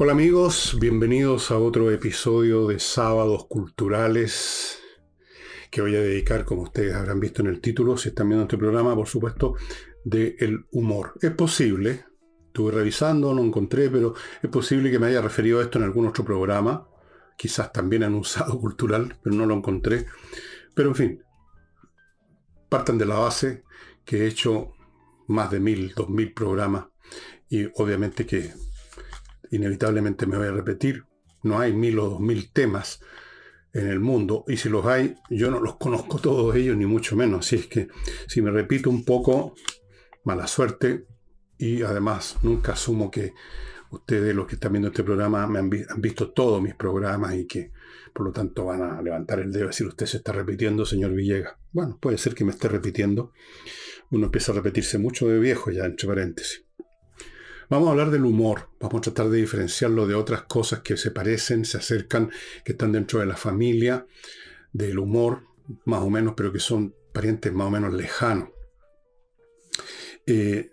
Hola amigos, bienvenidos a otro episodio de Sábados Culturales que voy a dedicar, como ustedes habrán visto en el título, si están viendo este programa, por supuesto, del humor. Es posible, estuve revisando, no encontré, pero es posible que me haya referido a esto en algún otro programa, quizás también en un sábado cultural, pero no lo encontré. Pero en fin, partan de la base que he hecho más de 1000, 2000 programas y obviamente que inevitablemente me voy a repetir. No hay 1000 o 2000 temas en el mundo, y si los hay, yo no los conozco todos ellos, ni mucho menos. Así es que si me repito un poco, mala suerte, y además nunca asumo que ustedes, los que están viendo este programa, han visto todos mis programas y que por lo tanto van a levantar el dedo y decir: usted se está repitiendo, señor Villegas. Bueno, puede ser que me esté repitiendo. Uno empieza a repetirse mucho de viejo, ya entre paréntesis. Vamos a hablar del humor, vamos a tratar de diferenciarlo de otras cosas que se parecen, se acercan, que están dentro de la familia del humor, más o menos, pero que son parientes más o menos lejanos.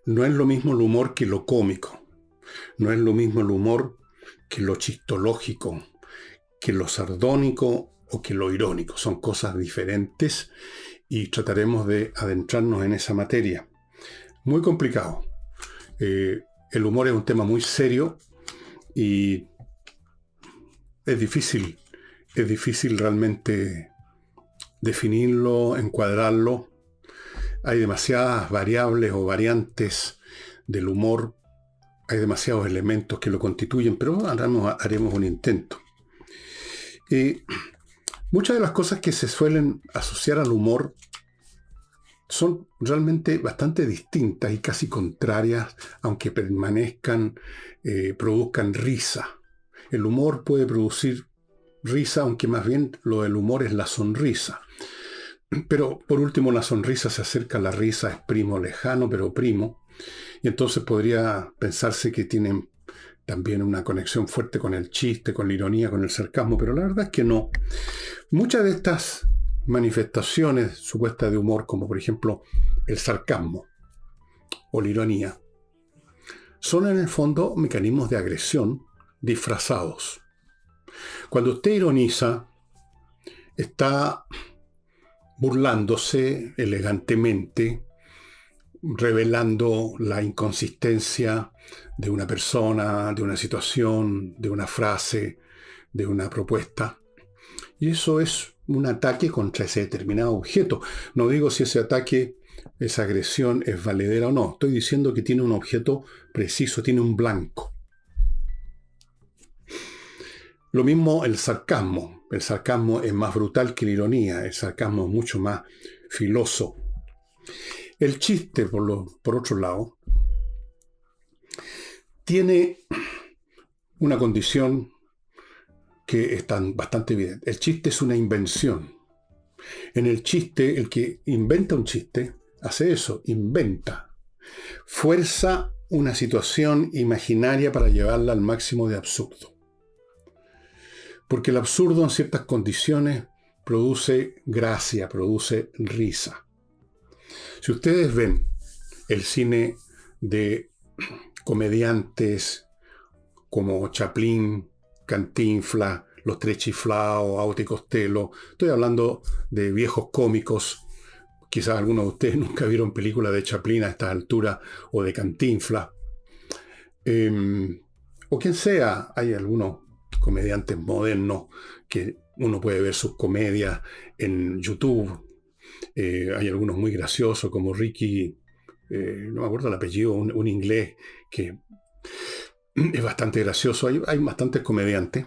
No es lo mismo el humor que lo cómico, no es lo mismo el humor que lo chistológico, que lo sardónico o que lo irónico. Son cosas diferentes y trataremos de adentrarnos en esa materia. Muy complicado. El humor es un tema muy serio y es difícil realmente definirlo, encuadrarlo. Hay demasiadas variables o variantes del humor, hay demasiados elementos que lo constituyen, pero haremos un intento. Muchas de las cosas que se suelen asociar al humor son realmente bastante distintas y casi contrarias, aunque produzcan risa. El humor puede producir risa, aunque más bien lo del humor es la sonrisa. Pero por último, la sonrisa se acerca a la risa, es primo lejano, pero primo. Y entonces podría pensarse que tienen también una conexión fuerte con el chiste, con la ironía, con el sarcasmo, pero la verdad es que no. Muchas de estas manifestaciones supuestas de humor, como por ejemplo el sarcasmo o la ironía, son en el fondo mecanismos de agresión disfrazados. Cuando usted ironiza, está burlándose elegantemente, revelando la inconsistencia de una persona, de una situación, de una frase, de una propuesta. Y eso es un ataque contra ese determinado objeto. No digo si ese ataque, esa agresión es valedera o no. Estoy diciendo que tiene un objeto preciso, tiene un blanco. Lo mismo el sarcasmo. El sarcasmo es más brutal que la ironía. El sarcasmo es mucho más filoso. El chiste, por otro lado, tiene una condición que es bastante evidente. El chiste es una invención. En el chiste, el que inventa un chiste hace eso, inventa. Fuerza una situación imaginaria para llevarla al máximo de absurdo. Porque el absurdo en ciertas condiciones produce gracia, produce risa. Si ustedes ven el cine de comediantes como Chaplin, Cantinflas, Los Tres Chiflados, Aute y Costello, estoy hablando de viejos cómicos. Quizás algunos de ustedes nunca vieron películas de Chaplin a esta altura, o de Cantinflas. O quien sea, hay algunos comediantes modernos que uno puede ver sus comedias en YouTube. Hay algunos muy graciosos como Ricky, no me acuerdo el apellido, un inglés que es bastante gracioso. Hay bastantes comediantes.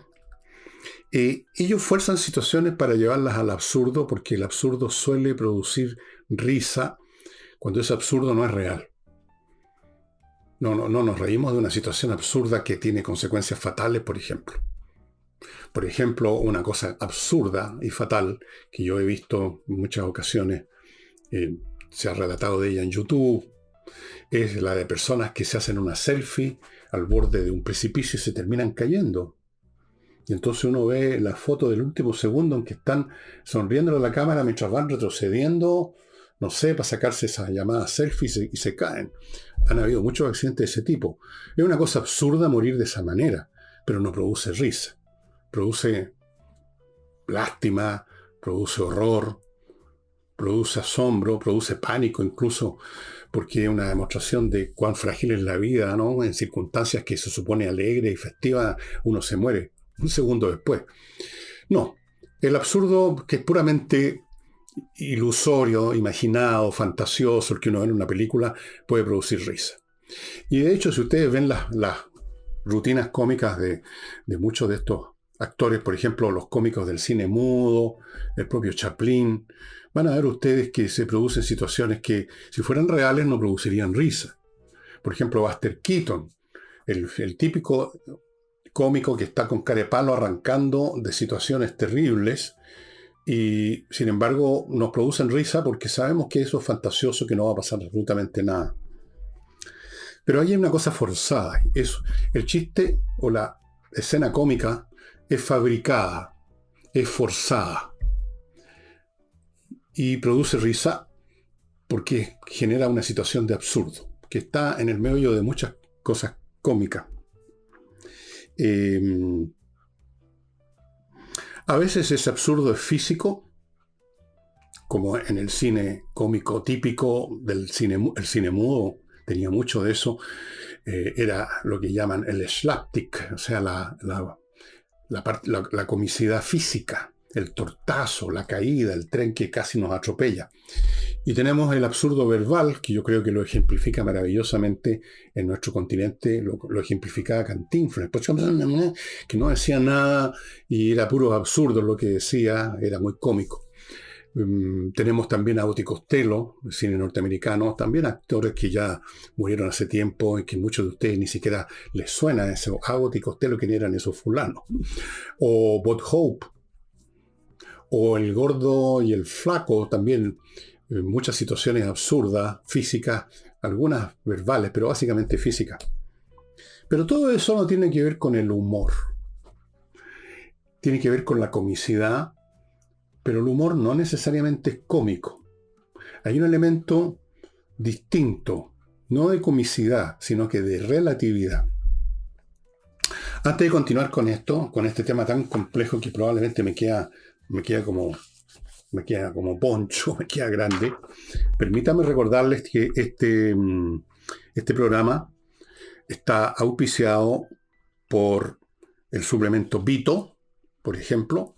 Ellos fuerzan situaciones para llevarlas al absurdo, porque el absurdo suele producir risa cuando ese absurdo no es real. No nos reímos de una situación absurda que tiene consecuencias fatales, por ejemplo. Por ejemplo, una cosa absurda y fatal que yo he visto en muchas ocasiones, se ha relatado de ella en YouTube, es la de personas que se hacen una selfie al borde de un precipicio y se terminan cayendo. Y entonces uno ve la foto del último segundo en que están sonriendo a la cámara mientras van retrocediendo, no sé, para sacarse esa llamada selfie y se caen. Han habido muchos accidentes de ese tipo. Es una cosa absurda morir de esa manera. pero no produce risa. Produce lástima, produce horror, produce asombro, produce pánico incluso, porque es una demostración de cuán frágil es la vida, ¿no? En circunstancias que se supone alegre y festiva, uno se muere un segundo después. No, el absurdo, que es puramente ilusorio, imaginado, fantasioso, el que uno ve en una película, puede producir risa. Y de hecho, si ustedes ven las rutinas cómicas de muchos de estos actores, por ejemplo, los cómicos del cine mudo, el propio Chaplin, van a ver ustedes que se producen situaciones que, si fueran reales, no producirían risa. Por ejemplo, Buster Keaton, el típico cómico que está con carepalo arrancando de situaciones terribles y, sin embargo, nos producen risa porque sabemos que eso es fantasioso, que no va a pasar absolutamente nada. Pero ahí hay una cosa forzada. El chiste o la escena cómica es fabricada, es forzada y produce risa porque genera una situación de absurdo que está en el medio de muchas cosas cómicas. A veces ese absurdo es físico, como en el cine cómico típico del cine, el cine mudo tenía mucho de eso. Era lo que llaman el slapstick, o sea, la comicidad física, el tortazo, la caída, el tren que casi nos atropella. Y tenemos el absurdo verbal, que yo creo que lo ejemplifica maravillosamente en nuestro continente, lo ejemplificaba Cantinflas, que no decía nada y era puro absurdo lo que decía, era muy cómico. Tenemos también a Abbott y Costello, el cine norteamericano, también actores que ya murieron hace tiempo y que muchos de ustedes ni siquiera les suena eso. Abbott y Costello, ¿quién eran esos fulanos? O Bob Hope, o el gordo y el flaco, también muchas situaciones absurdas, físicas, algunas verbales, pero básicamente físicas. Pero todo eso no tiene que ver con el humor. Tiene que ver con la comicidad, pero el humor no necesariamente es cómico. Hay un elemento distinto, no de comicidad, sino que de relatividad. Antes de continuar con esto, con este tema tan complejo que probablemente me queda como poncho, me queda grande, permítanme recordarles que este programa está auspiciado por el suplemento Vito, por ejemplo,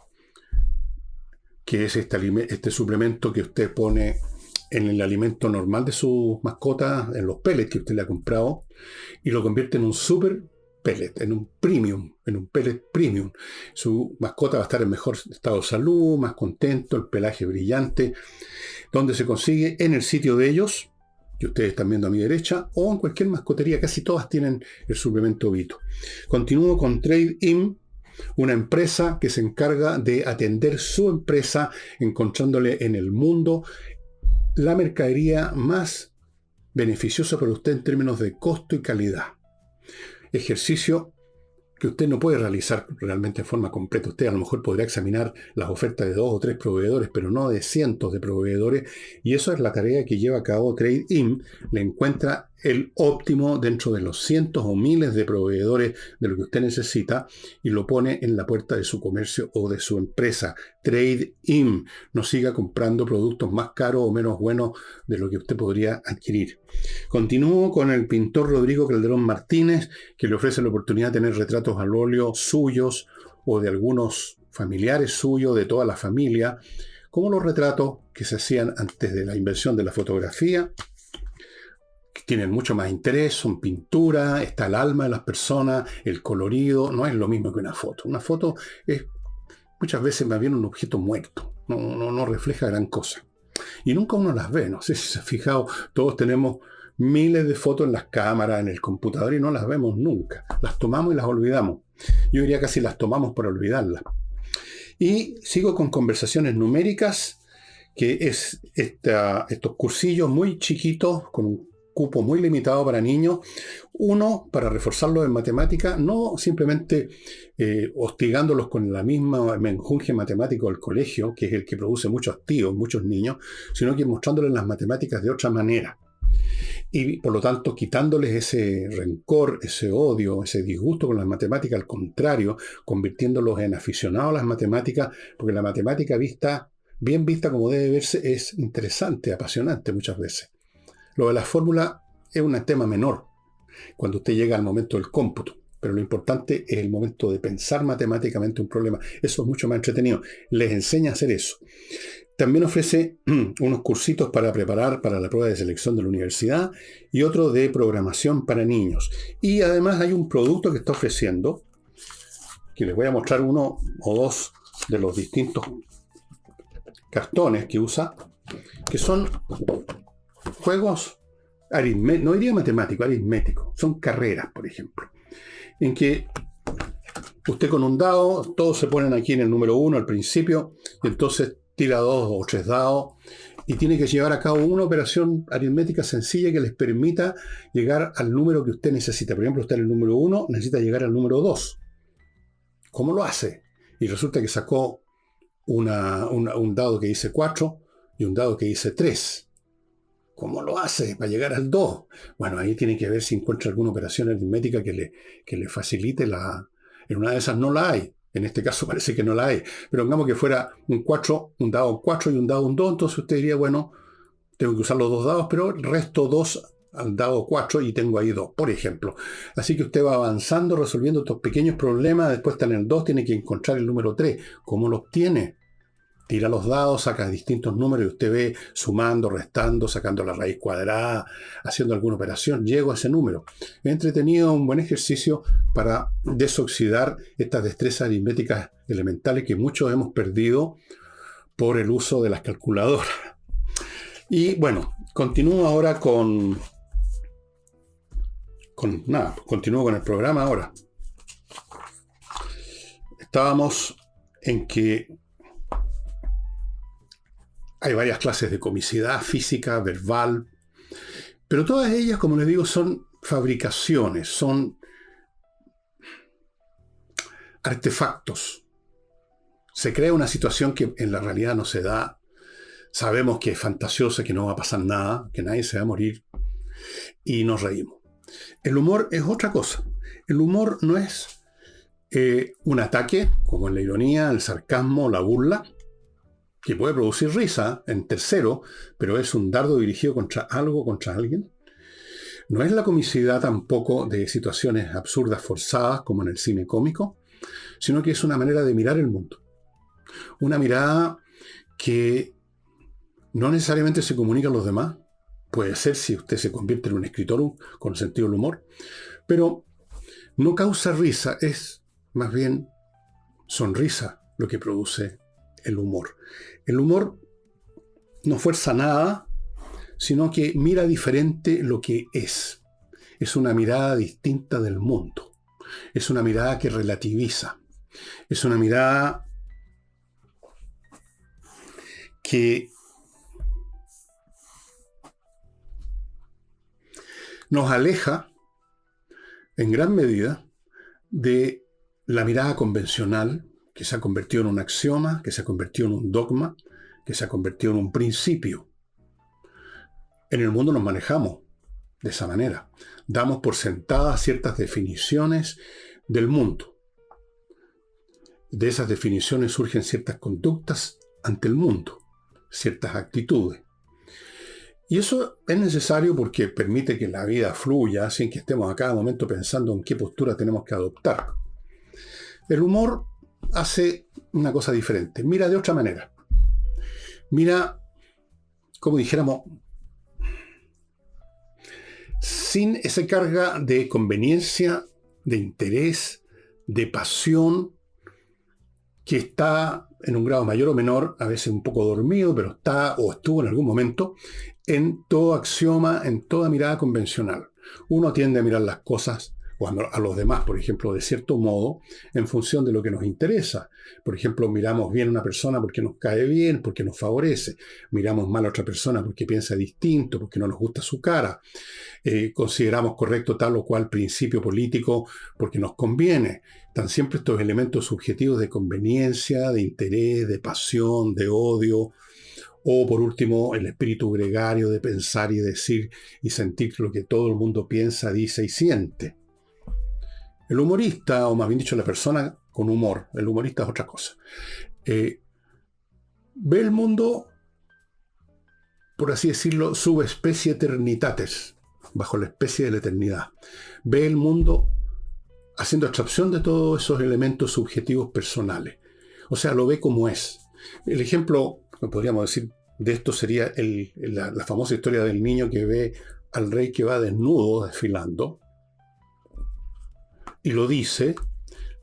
que es este suplemento que usted pone en el alimento normal de su mascota, en los pellets que usted le ha comprado, y lo convierte en un super pellet, en un pellet premium. Su mascota va a estar en mejor estado de salud, más contento, el pelaje brillante, donde se consigue en el sitio de ellos, que ustedes están viendo a mi derecha, o en cualquier mascotería, casi todas tienen el suplemento Vito. Continúo con Trade In, una empresa que se encarga de atender su empresa, encontrándole en el mundo la mercadería más beneficiosa para usted en términos de costo y calidad. Ejercicio que usted no puede realizar realmente de forma completa. Usted a lo mejor podría examinar las ofertas de 2 o 3 proveedores, pero no de cientos de proveedores, y eso es la tarea que lleva a cabo Trade In. Le encuentra el óptimo dentro de los cientos o miles de proveedores de lo que usted necesita y lo pone en la puerta de su comercio o de su empresa. Trade In. No siga comprando productos más caros o menos buenos de lo que usted podría adquirir. Continúo con el pintor Rodrigo Calderón Martínez, que le ofrece la oportunidad de tener retratos al óleo suyos o de algunos familiares suyos, de toda la familia, como los retratos que se hacían antes de la invención de la fotografía, que tienen mucho más interés, son pintura, está el alma de las personas, el colorido, no es lo mismo que una foto. Una foto es muchas veces más bien un objeto muerto, no refleja gran cosa. Y nunca uno las ve, no sé si se ha fijado, todos tenemos miles de fotos en las cámaras, en el computador y no las vemos nunca. Las tomamos y las olvidamos. Yo diría casi las tomamos para olvidarlas. Y sigo con conversaciones numéricas, que es estos cursillos muy chiquitos, con un cupo muy limitado para niños. Uno, para reforzarlos en matemática, no simplemente hostigándolos con la misma menjunje matemático del colegio, que es el que produce muchos tíos, muchos niños, sino que mostrándoles las matemáticas de otra manera. y por lo tanto quitándoles ese rencor, ese odio, ese disgusto con las matemáticas, al contrario, convirtiéndolos en aficionados a las matemáticas, porque la matemática bien vista como debe verse, es interesante, apasionante muchas veces. Lo de la fórmula es un tema menor cuando usted llega al momento del cómputo, pero lo importante es el momento de pensar matemáticamente un problema. Eso es mucho más entretenido. Les enseña a hacer eso. También ofrece unos cursitos para preparar para la prueba de selección de la universidad y otro de programación para niños. Y además hay un producto que está ofreciendo, que les voy a mostrar uno o dos de los distintos cartones que usa, que son juegos no diría matemático, aritmético. Son carreras, por ejemplo, en que usted con un dado, todos se ponen aquí en el número 1 al principio, y entonces tira 2 o 3 dados y tiene que llevar a cabo una operación aritmética sencilla que les permita llegar al número que usted necesita. Por ejemplo, usted en el número 1 necesita llegar al número 2. ¿Cómo lo hace? Y resulta que sacó un dado que dice 4 y un dado que dice 3. ¿Cómo lo hace para llegar al 2? Bueno, ahí tiene que ver si encuentra alguna operación aritmética que le facilite En una de esas no la hay. En este caso parece que no la hay. Pero digamos que fuera un 4, un dado 4 y un dado 2, entonces usted diría, bueno, tengo que usar los dos dados, pero resto 2 al dado 4 y tengo ahí 2, por ejemplo. Así que usted va avanzando, resolviendo estos pequeños problemas, después está en el 2, tiene que encontrar el número 3. ¿Cómo lo obtiene? Tira los dados, saca distintos números y usted ve sumando, restando, sacando la raíz cuadrada, haciendo alguna operación. Llego a ese número. He entretenido, un buen ejercicio para desoxidar estas destrezas aritméticas elementales que muchos hemos perdido por el uso de las calculadoras. Y bueno, continúo ahora continúo con el programa ahora. Estábamos en que hay varias clases de comicidad física, verbal, pero todas ellas, como les digo, son fabricaciones, son artefactos. Se crea una situación que en la realidad no se da. Sabemos que es fantasiosa, que no va a pasar nada, que nadie se va a morir, y nos reímos. El humor es otra cosa. El humor no es un ataque, como en la ironía, el sarcasmo, la burla, que puede producir risa en tercero, pero es un dardo dirigido contra algo, contra alguien. No es la comicidad tampoco de situaciones absurdas forzadas, como en el cine cómico, sino que es una manera de mirar el mundo. Una mirada que no necesariamente se comunica a los demás. Puede ser si usted se convierte en un escritor con sentido del humor, pero no causa risa, es más bien sonrisa lo que produce el humor. El humor no fuerza nada, sino que mira diferente lo que es. Es una mirada distinta del mundo. Es una mirada que relativiza. Es una mirada que nos aleja en gran medida de la mirada convencional, que se ha convertido en un axioma, que se ha convertido en un dogma, que se ha convertido en un principio. En el mundo nos manejamos de esa manera. Damos por sentadas ciertas definiciones del mundo. De esas definiciones surgen ciertas conductas ante el mundo, ciertas actitudes. Y eso es necesario porque permite que la vida fluya sin que estemos a cada momento pensando en qué postura tenemos que adoptar. El humor hace una cosa diferente. Mira de otra manera. Mira, como dijéramos, sin esa carga de conveniencia, de interés, de pasión, que está en un grado mayor o menor, a veces un poco dormido, pero está o estuvo en algún momento, en todo axioma, en toda mirada convencional. Uno tiende a mirar las cosas o a los demás, por ejemplo, de cierto modo, en función de lo que nos interesa. Por ejemplo, miramos bien a una persona porque nos cae bien, porque nos favorece. Miramos mal a otra persona porque piensa distinto, porque no nos gusta su cara. Consideramos correcto tal o cual principio político porque nos conviene. Están siempre estos elementos subjetivos de conveniencia, de interés, de pasión, de odio, O por último, el espíritu gregario de pensar y decir y sentir lo que todo el mundo piensa, dice y siente. El humorista, o más bien dicho, la persona con humor, el humorista es otra cosa, ve el mundo, por así decirlo, subespecie eternitatis, bajo la especie de la eternidad. Ve el mundo haciendo abstracción de todos esos elementos subjetivos personales. O sea, lo ve como es. El ejemplo, podríamos decir, de esto sería la famosa historia del niño que ve al rey que va desnudo desfilando y lo dice,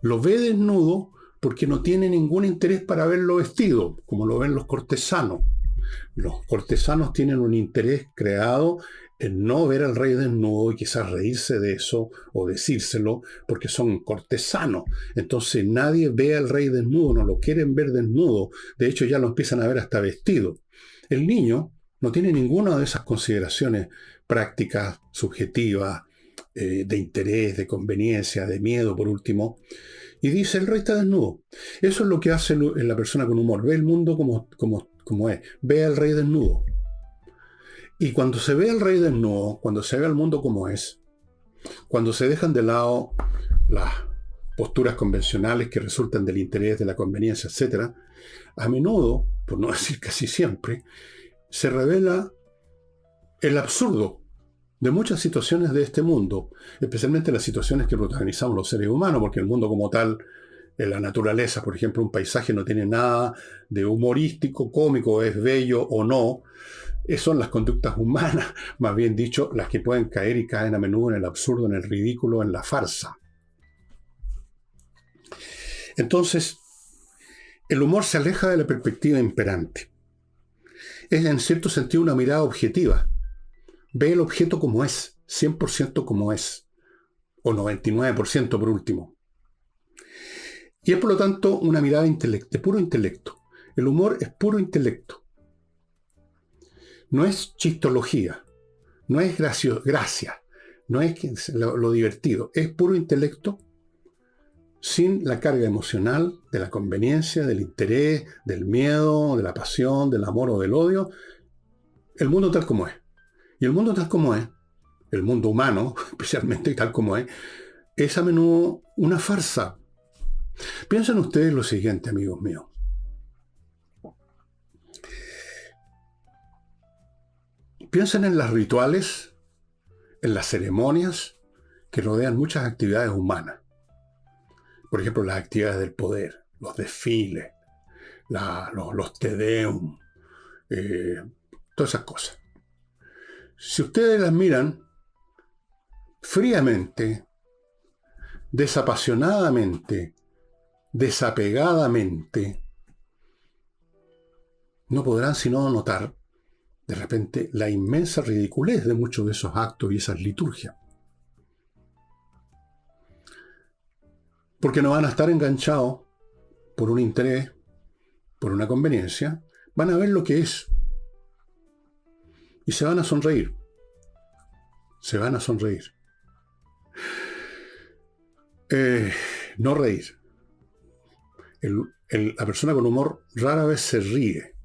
lo ve desnudo porque no tiene ningún interés para verlo vestido, como lo ven los cortesanos. Los cortesanos tienen un interés creado en no ver al rey desnudo y quizás reírse de eso o decírselo porque son cortesanos. Entonces nadie ve al rey desnudo, no lo quieren ver desnudo. De hecho ya lo empiezan a ver hasta vestido. El niño no tiene ninguna de esas consideraciones prácticas, subjetivas, de interés, de conveniencia, de miedo por último. Y dice, el rey está desnudo. Eso es lo que hace la persona con humor. Ve el mundo como es. Ve al rey desnudo. Y cuando se ve al rey desnudo, cuando se ve al mundo como es, cuando se dejan de lado las posturas convencionales que resultan del interés, de la conveniencia, etc., a menudo, por no decir casi siempre, se revela el absurdo de muchas situaciones de este mundo, especialmente las situaciones que protagonizamos los seres humanos, porque el mundo como tal, en la naturaleza, por ejemplo, un paisaje no tiene nada de humorístico, cómico, es bello o no. Son las conductas humanas, más bien dicho, las que pueden caer y caen a menudo en el absurdo, en el ridículo, en la farsa. Entonces, el humor se aleja de la perspectiva imperante. Es en cierto sentido una mirada objetiva. Ve el objeto como es, 100% como es, o 99% por último. Y es por lo tanto una mirada de puro intelecto. El humor es puro intelecto. No es chistología, no es gracia, no es lo divertido, es puro intelecto sin la carga emocional de la conveniencia, del interés, del miedo, de la pasión, del amor o del odio. El mundo tal como es. Y el mundo tal como es, el mundo humano, especialmente tal como es a menudo una farsa. Piensen ustedes lo siguiente, amigos míos. Piensen en los rituales, en las ceremonias que rodean muchas actividades humanas. Por ejemplo, las actividades del poder, los desfiles, los te deum, todas esas cosas. Si ustedes las miran fríamente, desapasionadamente, desapegadamente, no podrán sino notar de repente la inmensa ridiculez de muchos de esos actos y esas liturgias. Porque no van a estar enganchados por un interés, por una conveniencia, van a ver lo que es. Y se van a sonreír. Se van a sonreír. No reír. La persona con humor rara vez se ríe.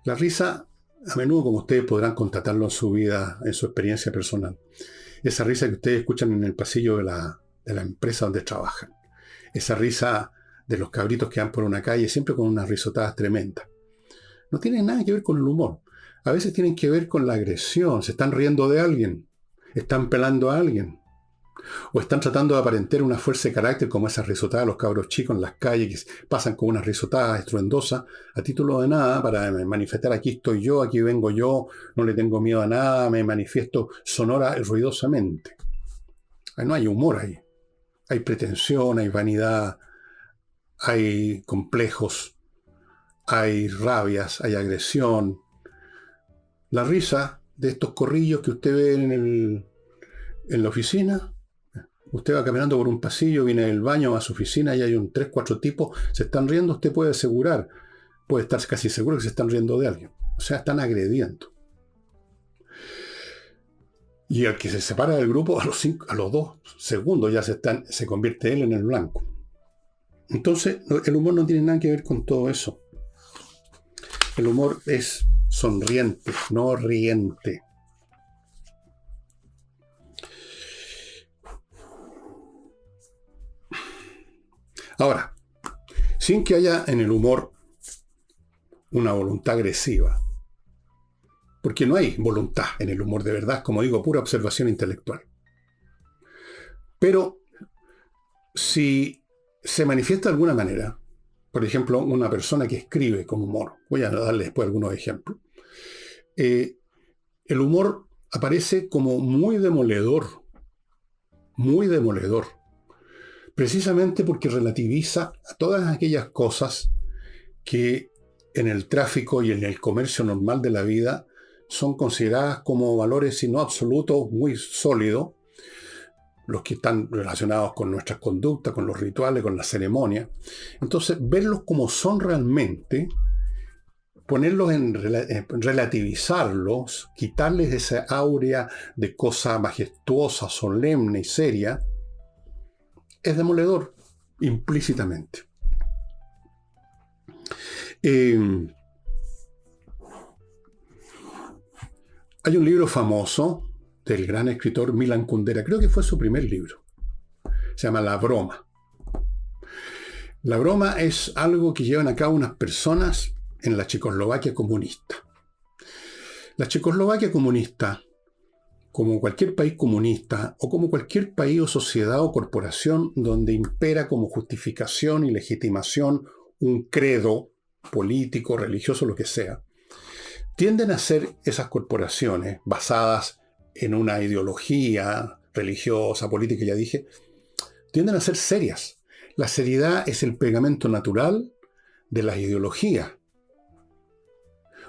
La risa, a menudo, como ustedes podrán constatarlo en su vida, en su experiencia personal, esa risa que ustedes escuchan en el pasillo de la empresa donde trabajan. Esa risa de los cabritos que van por una calle, siempre con unas risotadas tremendas. No tiene nada que ver con el humor. A veces tienen que ver con la agresión. Se están riendo de alguien. Están pelando a alguien. O están tratando de aparentar una fuerza de carácter como esas risotadas de los cabros chicos en las calles que pasan con unas risotadas estruendosas a título de nada para manifestar aquí estoy yo, aquí vengo yo, no le tengo miedo a nada, me manifiesto sonora y ruidosamente. No hay humor ahí. Hay pretensión, hay vanidad, hay complejos, hay rabias, hay agresión. La risa de estos corrillos que usted ve en la oficina, usted va caminando por un pasillo, viene del baño, va a su oficina y hay 3, 4 tipos, se están riendo, usted puede asegurar, puede estar casi seguro que se están riendo de alguien. O sea, están agrediendo. Y al que se separa del grupo, a los 2 segundos ya se convierte él en el blanco. Entonces, el humor no tiene nada que ver con todo eso. El humor es sonriente, no riente. Ahora, sin que haya en el humor una voluntad agresiva, porque no hay voluntad en el humor de verdad, como digo, pura observación intelectual. Pero si se manifiesta de alguna manera, por ejemplo, una persona que escribe con humor, voy a darle después algunos ejemplos, el humor aparece como muy demoledor, precisamente porque relativiza a todas aquellas cosas que en el tráfico y en el comercio normal de la vida son consideradas como valores, si no absolutos, muy sólidos, los que están relacionados con nuestras conductas, con los rituales, con las ceremonias. Entonces, verlos como son realmente, ponerlos relativizarlos, quitarles esa áurea de cosa majestuosa, solemne y seria, es demoledor, implícitamente. Hay un libro famoso del gran escritor Milan Kundera, creo que fue su primer libro, se llama La Broma. La broma es algo que llevan a cabo unas personas en la Checoslovaquia comunista. La Checoslovaquia comunista, como cualquier país comunista, o como cualquier país o sociedad o corporación donde impera como justificación y legitimación un credo político, religioso, lo que sea, tienden a ser esas corporaciones basadas en una ideología religiosa, política, ya dije, tienden a ser serias. La seriedad es el pegamento natural de las ideologías.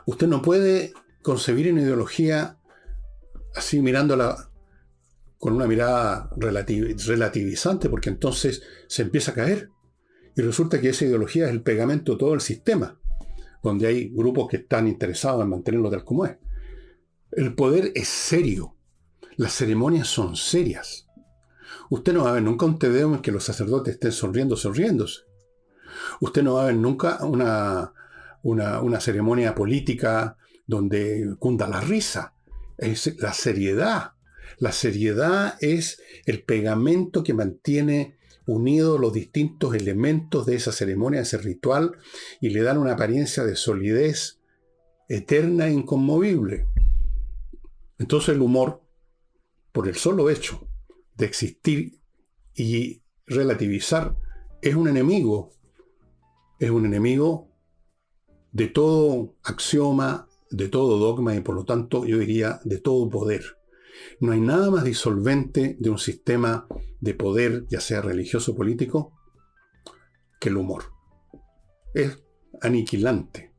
Usted no puede concebir una ideología así mirándola con una mirada relativizante, porque entonces se empieza a caer. Y resulta que esa ideología es el pegamento de todo el sistema, donde hay grupos que están interesados en mantenerlo tal como es. El poder es serio. Las ceremonias son serias. Usted no va a ver nunca un tedeo en que los sacerdotes estén sonriéndose. Usted no va a ver nunca una ceremonia política donde cunda la risa. Es la seriedad. La seriedad es el pegamento que mantiene unidos los distintos elementos de esa ceremonia, de ese ritual, y le dan una apariencia de solidez eterna e inconmovible. Entonces el humor, por el solo hecho de existir y relativizar, es un enemigo de todo axioma, de todo dogma y por lo tanto yo diría de todo poder. No hay nada más disolvente de un sistema de poder, ya sea religioso o político, que el humor. Es aniquilante.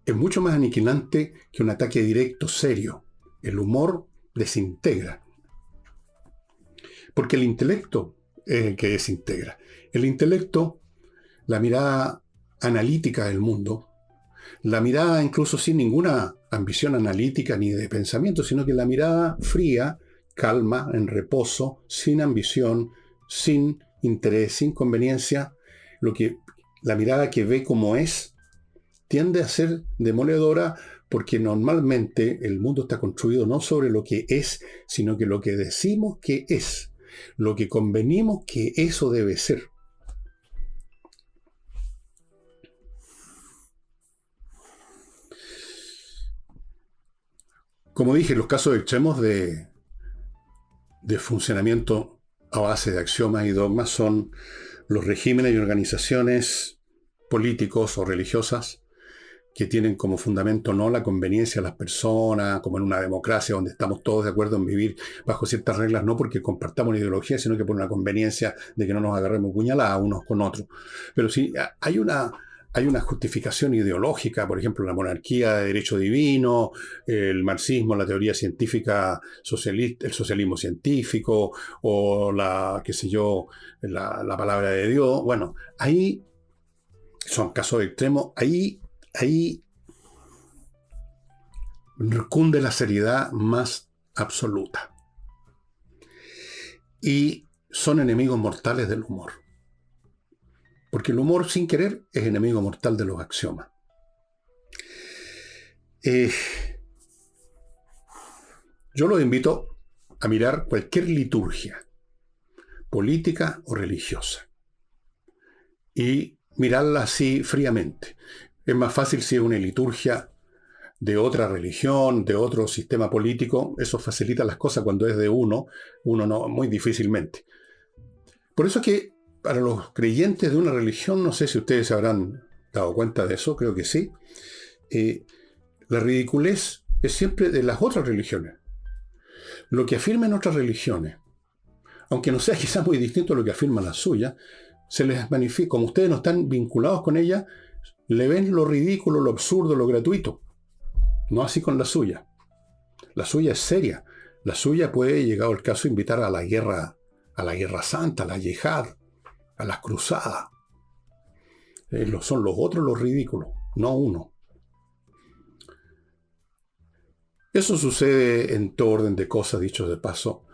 Es mucho más aniquilante que un ataque directo serio. El humor desintegra. Porque el intelecto es el que desintegra. El intelecto, la mirada analítica del mundo, la mirada incluso sin ninguna ambición analítica ni de pensamiento, sino que la mirada fría, calma, en reposo, sin ambición, sin interés, sin conveniencia, la mirada que ve como es, tiende a ser demoledora porque normalmente el mundo está construido no sobre lo que es, sino que lo que decimos que es, lo que convenimos que eso debe ser. Como dije, los casos extremos de funcionamiento a base de axiomas y dogmas son los regímenes y organizaciones políticos o religiosas que tienen como fundamento no la conveniencia de las personas, como en una democracia donde estamos todos de acuerdo en vivir bajo ciertas reglas, no porque compartamos una ideología, sino que por una conveniencia de que no nos agarremos puñaladas unos con otros. Pero sí, hay una justificación ideológica, por ejemplo, la monarquía de derecho divino, el marxismo, la teoría científica socialista, el socialismo científico, o la la palabra de Dios. Bueno, ahí son casos extremos, ahí cunde la seriedad más absoluta. Y son enemigos mortales del humor. Porque el humor, sin querer, es enemigo mortal de los axiomas. Eh, yo los invito a mirar cualquier liturgia, política o religiosa, y mirarla así fríamente. Es más fácil si es una liturgia de otra religión, de otro sistema político. Eso facilita las cosas. Cuando es de uno no, muy difícilmente. Por eso es que para los creyentes de una religión, no sé si ustedes se habrán dado cuenta de eso, creo que sí, la ridiculez es siempre de las otras religiones. Lo que afirman otras religiones, aunque no sea quizás muy distinto a lo que afirma la suya, se les magnifica. Como ustedes no están vinculados con ella, le ven lo ridículo, lo absurdo, lo gratuito. No así con la suya. La suya es seria. La suya puede, llegado el caso, invitar a la guerra santa, a la yihad, a las cruzadas. Son los otros los ridículos, no uno. Eso sucede en todo orden de cosas, dicho de paso.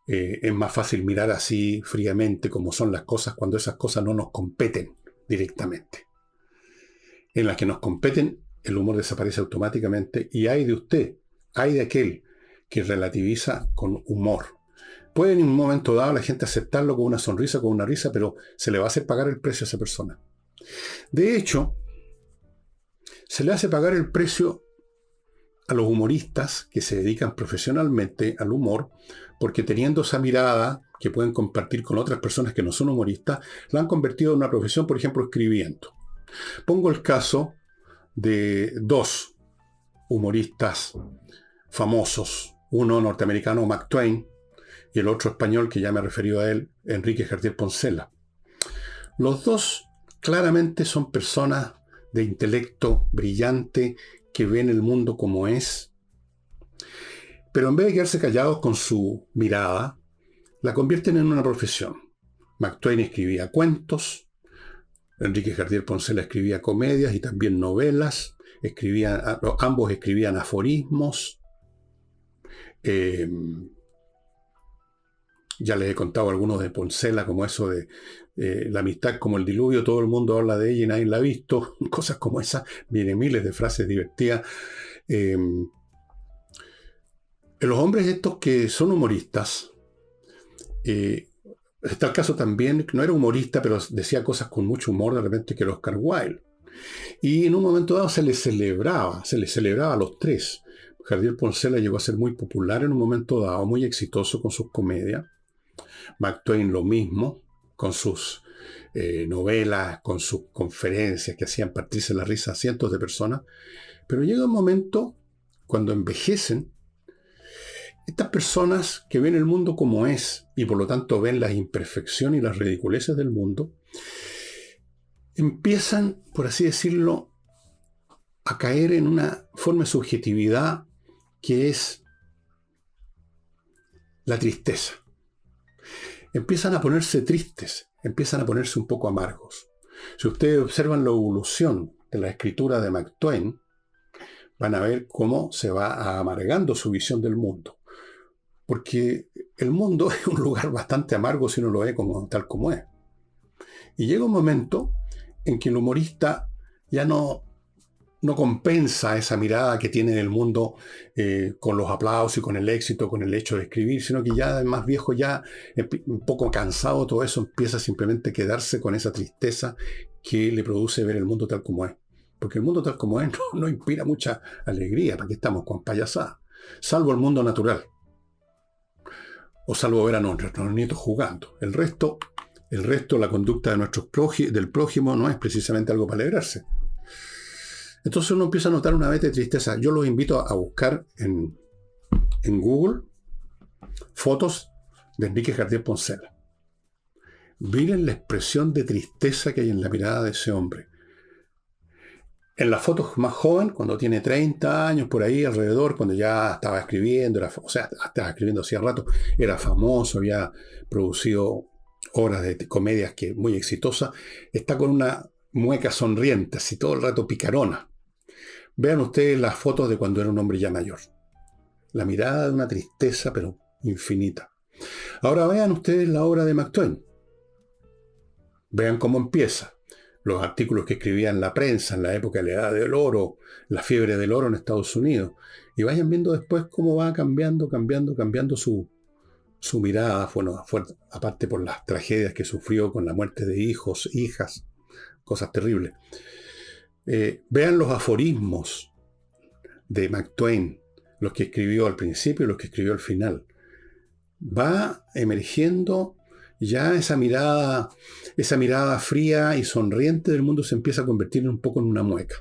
Es más fácil mirar así fríamente como son las cosas cuando esas cosas no nos competen directamente. En las que nos competen, el humor desaparece automáticamente y hay de usted, hay de aquel que relativiza con humor. Puede en un momento dado la gente aceptarlo con una sonrisa, con una risa, pero se le va a hacer pagar el precio a esa persona. De hecho, se le hace pagar el precio a los humoristas que se dedican profesionalmente al humor, porque teniendo esa mirada que pueden compartir con otras personas que no son humoristas, la han convertido en una profesión, por ejemplo, escribiendo. Pongo el caso de dos humoristas famosos, uno norteamericano, Mark Twain, y el otro español, que ya me he referido a él, Enrique Jardiel Poncela. Los dos claramente son personas de intelecto brillante que ven el mundo como es, pero en vez de quedarse callados con su mirada, la convierten en una profesión. Mark Twain escribía cuentos, Enrique Jardiel Poncela escribía comedias y también novelas, ambos escribían aforismos. Ya les he contado algunos de Poncela, como eso de la amistad como el diluvio, todo el mundo habla de ella y nadie la ha visto, cosas como esas, vienen miles de frases divertidas. Los hombres estos que son humoristas, está el caso también, que no era humorista, pero decía cosas con mucho humor de repente, que era Oscar Wilde. Y en un momento dado se les celebraba a los tres. Jardiel Poncela llegó a ser muy popular en un momento dado, muy exitoso con sus comedias. Mark Twain lo mismo, con sus novelas, con sus conferencias que hacían partirse la risa a cientos de personas. Pero llega un momento, cuando envejecen, estas personas que ven el mundo como es y por lo tanto ven las imperfecciones y las ridiculeces del mundo, empiezan, por así decirlo, a caer en una forma de subjetividad que es la tristeza. Empiezan a ponerse tristes, empiezan a ponerse un poco amargos. Si ustedes observan la evolución de la escritura de Mark Twain, van a ver cómo se va amargando su visión del mundo. Porque el mundo es un lugar bastante amargo si uno lo ve tal como es. Y llega un momento en que el humorista ya no compensa esa mirada que tiene del mundo con los aplausos y con el éxito, con el hecho de escribir, sino que ya más viejo, ya un poco cansado, todo eso empieza simplemente a quedarse con esa tristeza que le produce ver el mundo tal como es. Porque el mundo tal como es no inspira mucha alegría, ¿para qué estamos con payasadas? Salvo el mundo natural. O salvo ver a nuestros nietos jugando. El resto, la conducta de del prójimo no es precisamente algo para alegrarse. Entonces uno empieza a notar una vez de tristeza. Yo los invito a buscar en Google fotos de Enrique Jardiel Poncela. Miren la expresión de tristeza que hay en la mirada de ese hombre. En las fotos más joven, cuando tiene 30 años por ahí alrededor, cuando ya estaba escribiendo, estaba escribiendo hacía rato, era famoso, había producido obras de comedias muy exitosas, está con una mueca sonriente, así todo el rato picarona. Vean ustedes las fotos de cuando era un hombre ya mayor. La mirada de una tristeza, pero infinita. Ahora vean ustedes la obra de Mark Twain. Vean cómo empieza. los artículos que escribía en la prensa en la época de la Edad del Oro, la fiebre del oro en Estados Unidos, y vayan viendo después cómo va cambiando su mirada, bueno, aparte por las tragedias que sufrió con la muerte de hijos, hijas, cosas terribles. Vean los aforismos de Mark Twain, los que escribió al principio y los que escribió al final. Va emergiendo ya esa mirada fría y sonriente del mundo se empieza a convertir un poco en una mueca.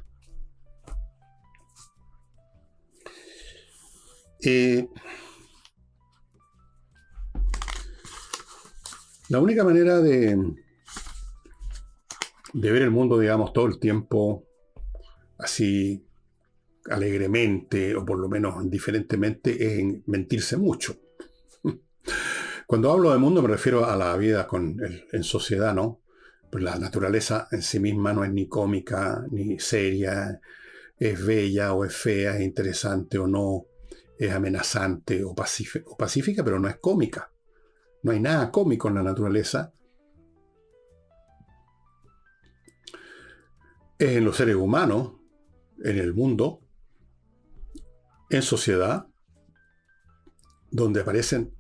La única manera de ver el mundo, digamos, todo el tiempo así alegremente o por lo menos indiferentemente es en mentirse mucho. Cuando hablo de mundo me refiero a la vida en sociedad, ¿no? Pues la naturaleza en sí misma no es ni cómica ni seria, es bella o es fea, es interesante o no, es amenazante o pacífica, pero no es cómica. No hay nada cómico en la naturaleza. Es en los seres humanos, en el mundo, en sociedad, donde aparecen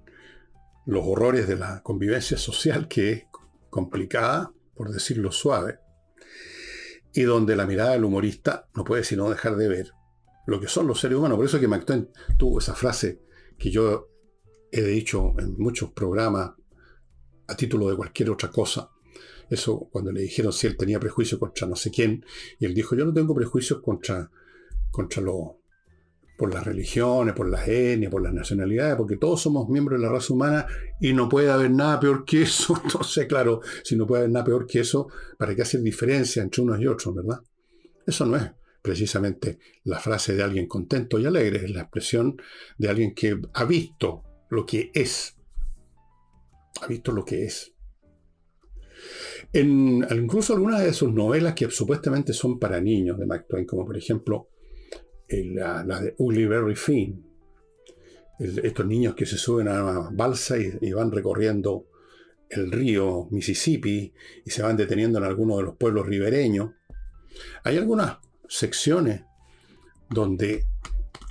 los horrores de la convivencia social, que es complicada, por decirlo suave, y donde la mirada del humorista no puede sino dejar de ver lo que son los seres humanos. Por eso que Mark Twain tuvo esa frase que yo he dicho en muchos programas a título de cualquier otra cosa. Eso cuando le dijeron si él tenía prejuicios contra no sé quién, y él dijo, yo no tengo prejuicios contra por las religiones, por las etnias, por las nacionalidades, porque todos somos miembros de la raza humana y no puede haber nada peor que eso. Entonces, claro, si no puede haber nada peor que eso, ¿para qué hacer diferencia entre unos y otros, verdad? Eso no es precisamente la frase de alguien contento y alegre, es la expresión de alguien que ha visto lo que es. Ha visto lo que es. Incluso algunas de sus novelas que supuestamente son para niños de Mark Twain, como por ejemplo la de Huckleberry Finn, estos niños que se suben a una balsa y van recorriendo el río Mississippi y se van deteniendo en algunos de los pueblos ribereños. Hay algunas secciones donde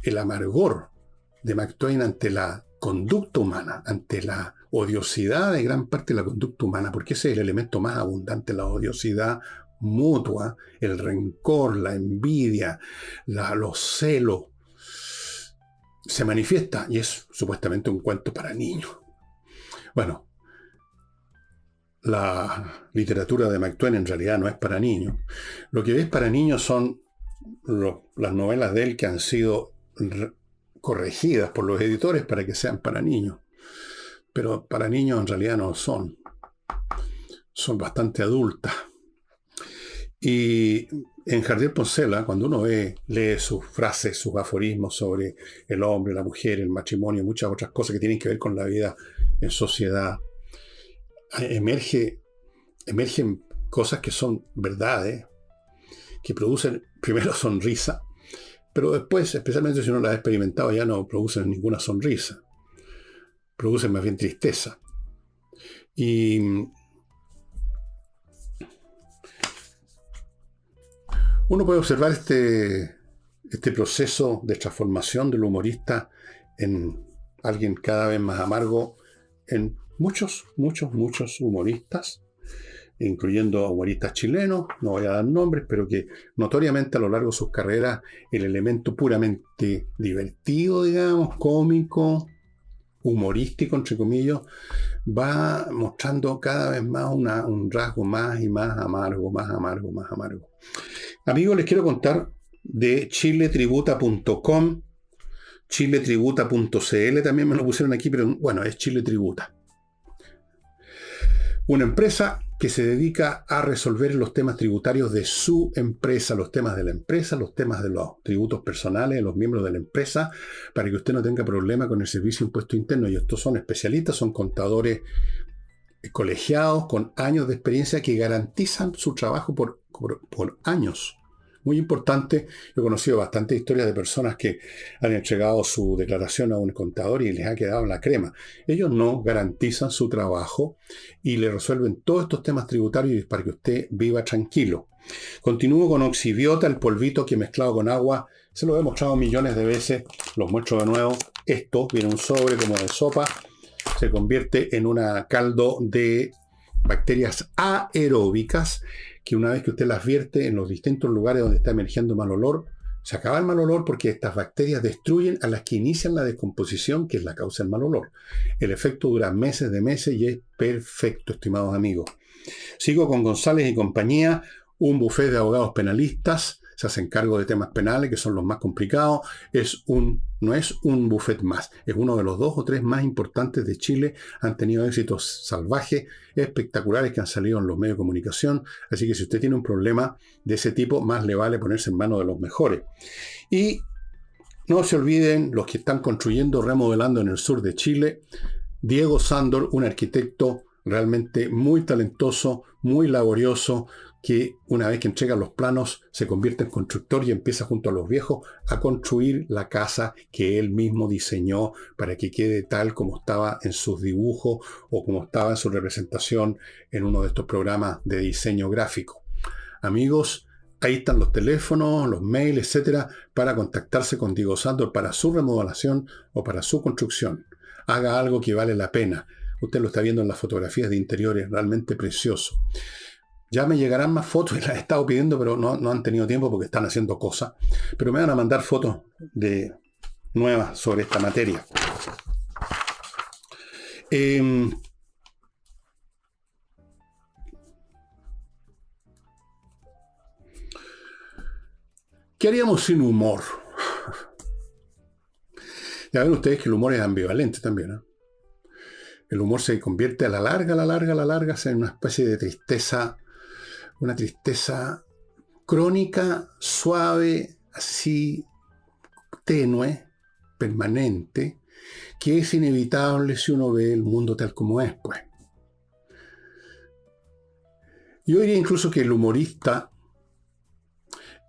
el amargor de Mark Twain ante la conducta humana, ante la odiosidad de gran parte de la conducta humana, porque ese es el elemento más abundante, la odiosidad mutua, el rencor, la envidia, los celos, se manifiesta y es supuestamente un cuento para niños. Bueno, la literatura de Mark Twain en realidad no es para niños. Lo que es para niños son las novelas de él que han sido corregidas por los editores para que sean para niños. Pero para niños en realidad no son. Son bastante adultas. Y en Jardiel Poncela, cuando uno lee sus frases, sus aforismos sobre el hombre, la mujer, el matrimonio, muchas otras cosas que tienen que ver con la vida en sociedad, emergen cosas que son verdades, que producen primero sonrisa, pero después, especialmente si uno las ha experimentado, ya no producen ninguna sonrisa. Producen más bien tristeza. Y uno puede observar este proceso de transformación del humorista en alguien cada vez más amargo en muchos humoristas, incluyendo humoristas chilenos, no voy a dar nombres, pero que notoriamente a lo largo de sus carreras el elemento puramente divertido, digamos, cómico, humorístico, entre comillas, va mostrando cada vez más un rasgo más y más amargo. Amigos, les quiero contar de chiletributa.com, chiletributa.cl, también me lo pusieron aquí, pero bueno, es Chile Tributa. Una empresa que se dedica a resolver los temas tributarios de su empresa, los temas de la empresa, los temas de los tributos personales de los miembros de la empresa, para que usted no tenga problema con el servicio de impuesto interno. Y estos son especialistas, son contadores colegiados con años de experiencia que garantizan su trabajo por años. muy importante. Yo he conocido bastantes historias de personas que han entregado su declaración a un contador y les ha quedado en la crema. Ellos no garantizan su trabajo y le resuelven todos estos temas tributarios para que usted viva tranquilo. Continúo con Oxibiota, el polvito que mezclado con agua. Se lo he mostrado millones de veces, los muestro de nuevo. Esto viene en un sobre como de sopa, se convierte en un caldo de bacterias aeróbicas que una vez que usted las vierte en los distintos lugares donde está emergiendo mal olor, se acaba el mal olor porque estas bacterias destruyen a las que inician la descomposición, que es la causa del mal olor. El efecto dura meses de meses y es perfecto, estimados amigos. Sigo con González y compañía, un bufete de abogados penalistas. Se hacen cargo de temas penales, que son los más complicados. No es un bufete más, es uno de los 2 o 3 más importantes de Chile. Han tenido éxitos salvajes, espectaculares, que han salido en los medios de comunicación. Así que si usted tiene un problema de ese tipo, más le vale ponerse en manos de los mejores. Y no se olviden los que están construyendo, remodelando en el sur de Chile. Diego Sándor, un arquitecto realmente muy talentoso, muy laborioso, que una vez que entrega los planos se convierte en constructor y empieza junto a los viejos a construir la casa que él mismo diseñó para que quede tal como estaba en sus dibujos o como estaba en su representación en uno de estos programas de diseño gráfico. Amigos, ahí están los teléfonos, los mails, etcétera, para contactarse con Diego Sándor para su remodelación o para su construcción. Haga algo que vale la pena. Usted lo está viendo en las fotografías de interiores, realmente precioso. Ya me llegarán más fotos, las he estado pidiendo, pero no han tenido tiempo porque están haciendo cosas. Pero me van a mandar fotos nuevas sobre esta materia. ¿Qué haríamos sin humor? Ya ven ustedes que el humor es ambivalente también, ¿no? El humor se convierte a la larga en una especie de tristeza, una tristeza crónica, suave, así, tenue, permanente, que es inevitable si uno ve el mundo tal como es, pues. Yo diría incluso que el humorista,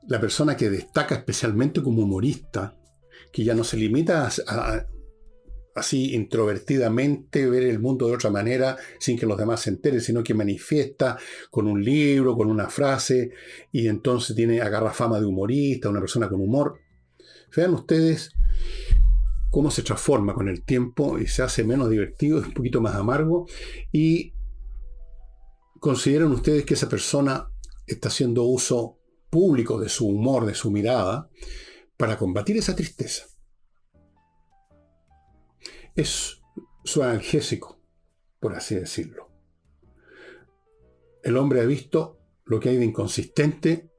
la persona que destaca especialmente como humorista, que ya no se limita a así introvertidamente ver el mundo de otra manera sin que los demás se enteren, sino que manifiesta con un libro, con una frase, y entonces agarra fama de humorista, una persona con humor. Vean ustedes cómo se transforma con el tiempo y se hace menos divertido, es un poquito más amargo, y consideran ustedes que esa persona está haciendo uso público de su humor, de su mirada, para combatir esa tristeza. Es su analgésico, por así decirlo. El hombre ha visto lo que hay de inconsistente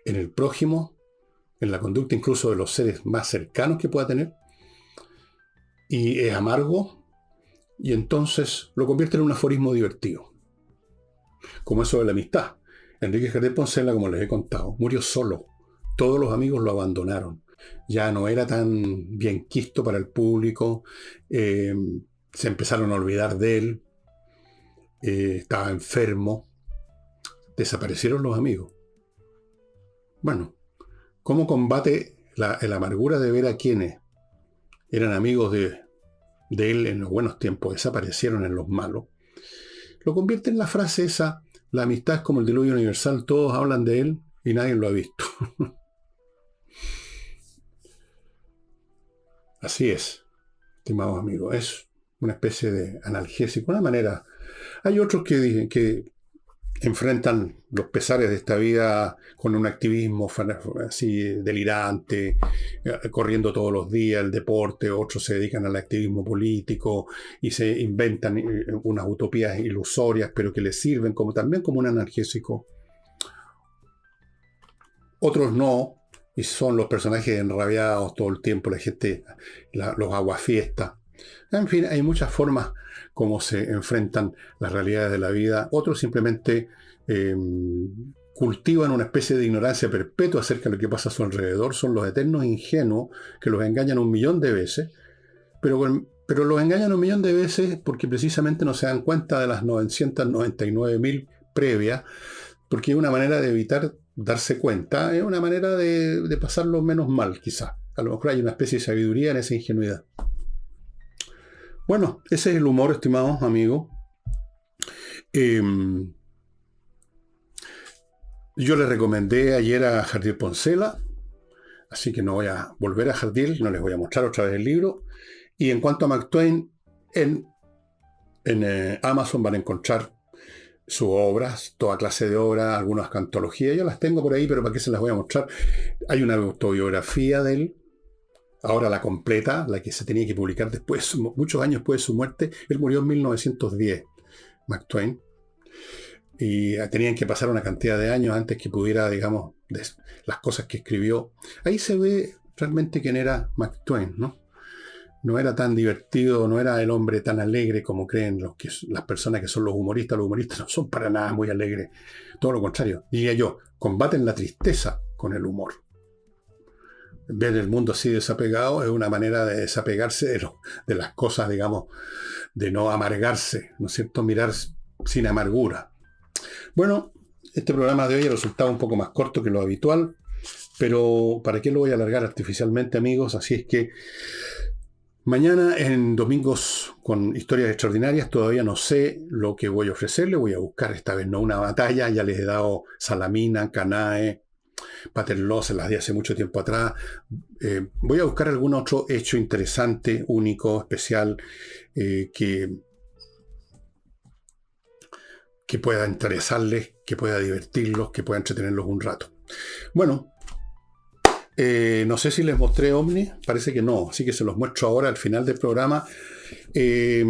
en el prójimo, en la conducta incluso de los seres más cercanos que pueda tener, y es amargo, y entonces lo convierte en un aforismo divertido. Como eso de la amistad. Enrique Jardel Poncela, como les he contado, murió solo. Todos los amigos lo abandonaron. Ya no era tan bien quisto para el público, se empezaron a olvidar de él, estaba enfermo, desaparecieron los amigos. Bueno, ¿cómo combate la amargura de ver a quienes eran amigos de él en los buenos tiempos, desaparecieron en los malos? Lo convierte en la frase esa: la amistad es como el diluvio universal, todos hablan de él y nadie lo ha visto. Así es, estimados amigos, es una especie de analgésico, una manera. Hay otros que enfrentan los pesares de esta vida con un activismo así delirante, corriendo todos los días, el deporte. Otros se dedican al activismo político y se inventan unas utopías ilusorias, pero que les sirven también como un analgésico. Otros no, y son los personajes enrabiados todo el tiempo, la gente, los aguafiestas. En fin, hay muchas formas como se enfrentan las realidades de la vida. Otros simplemente cultivan una especie de ignorancia perpetua acerca de lo que pasa a su alrededor. Son los eternos ingenuos que los engañan 1.000.000 de veces, pero los engañan 1.000.000 de veces porque precisamente no se dan cuenta de las 999.000 previas, porque es una manera de evitar darse cuenta, es una manera de pasarlo menos mal, quizás. A lo mejor hay una especie de sabiduría en esa ingenuidad. Bueno, ese es el humor, estimados amigos. Yo le recomendé ayer a Jardiel Poncela, así que no voy a volver a Jardiel, no les voy a mostrar otra vez el libro. Y en cuanto a Mark Twain, en Amazon van a encontrar sus obras, toda clase de obras, algunas antologías. Yo las tengo por ahí, pero ¿para qué se las voy a mostrar? Hay una autobiografía de él, ahora la completa, la que se tenía que publicar después, muchos años después de su muerte. Él murió en 1910, Mark Twain. Y tenían que pasar una cantidad de años antes que pudiera, digamos, las cosas que escribió. Ahí se ve realmente quién era Mark Twain, ¿no? No era tan divertido, no era el hombre tan alegre como creen las personas que son los humoristas. Los humoristas no son para nada muy alegres. Todo lo contrario. Diría yo, combaten la tristeza con el humor. Ver el mundo así desapegado es una manera de desapegarse de las cosas, digamos, de no amargarse, ¿no es cierto? Mirar sin amargura. Bueno, este programa de hoy ha resultado un poco más corto que lo habitual, pero ¿para qué lo voy a alargar artificialmente, amigos? Así es que mañana en Domingos con Historias Extraordinarias todavía no sé lo que voy a ofrecerle. Voy a buscar esta vez no una batalla, ya les he dado Salamina, Canae, Paterló, se las di hace mucho tiempo atrás. Voy a buscar algún otro hecho interesante, único, especial, que pueda interesarles, que pueda divertirlos, que pueda entretenerlos un rato. Bueno, no sé si les mostré OVNI, parece que no, así que se los muestro ahora al final del programa. Les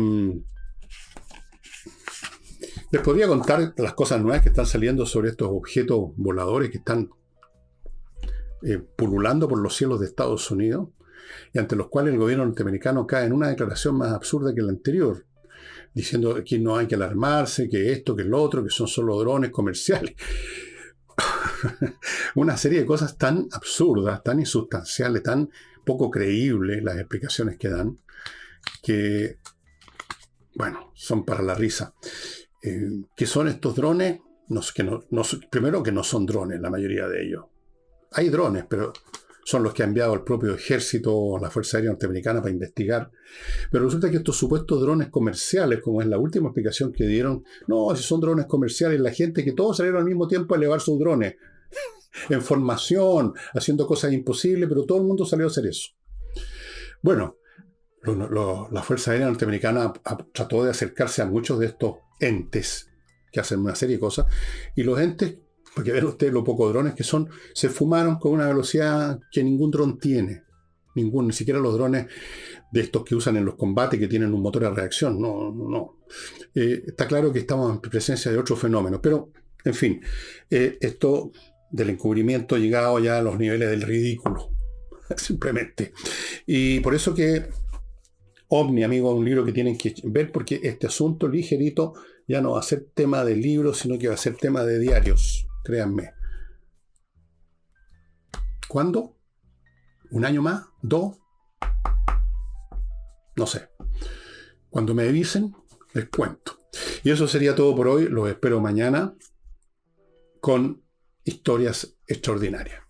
podría contar las cosas nuevas que están saliendo sobre estos objetos voladores que están pululando por los cielos de Estados Unidos y ante los cuales el gobierno norteamericano cae en una declaración más absurda que la anterior, diciendo que no hay que alarmarse, que esto, que lo otro, que son solo drones comerciales. Una serie de cosas tan absurdas, tan insustanciales, tan poco creíbles las explicaciones que dan, que, bueno, son para la risa. ¿Qué son estos drones? Primero que no son drones, la mayoría de ellos. Hay drones, pero son los que ha enviado el propio ejército o la Fuerza Aérea Norteamericana para investigar. Pero resulta que estos supuestos drones comerciales, como es la última explicación que dieron, no, si son drones comerciales, la gente que todos salieron al mismo tiempo a elevar sus drones, en formación, haciendo cosas imposibles, pero todo el mundo salió a hacer eso. Bueno, la Fuerza Aérea Norteamericana trató de acercarse a muchos de estos entes que hacen una serie de cosas, y los entes, porque vean ustedes lo pocos drones que son, se fumaron con una velocidad que ningún dron tiene. Ni siquiera los drones de estos que usan en los combates que tienen un motor a reacción. No. Está claro que estamos en presencia de otro fenómeno, pero, en fin, esto del encubrimiento ha llegado ya a los niveles del ridículo, simplemente. Y por eso que OVNI, amigo, es un libro que tienen que ver, porque este asunto ligerito ya no va a ser tema de libros, sino que va a ser tema de diarios. Créanme. ¿Cuándo? ¿Un año más? ¿2? No sé. Cuando me avisen, les cuento. Y eso sería todo por hoy. Los espero mañana con Historias Extraordinarias.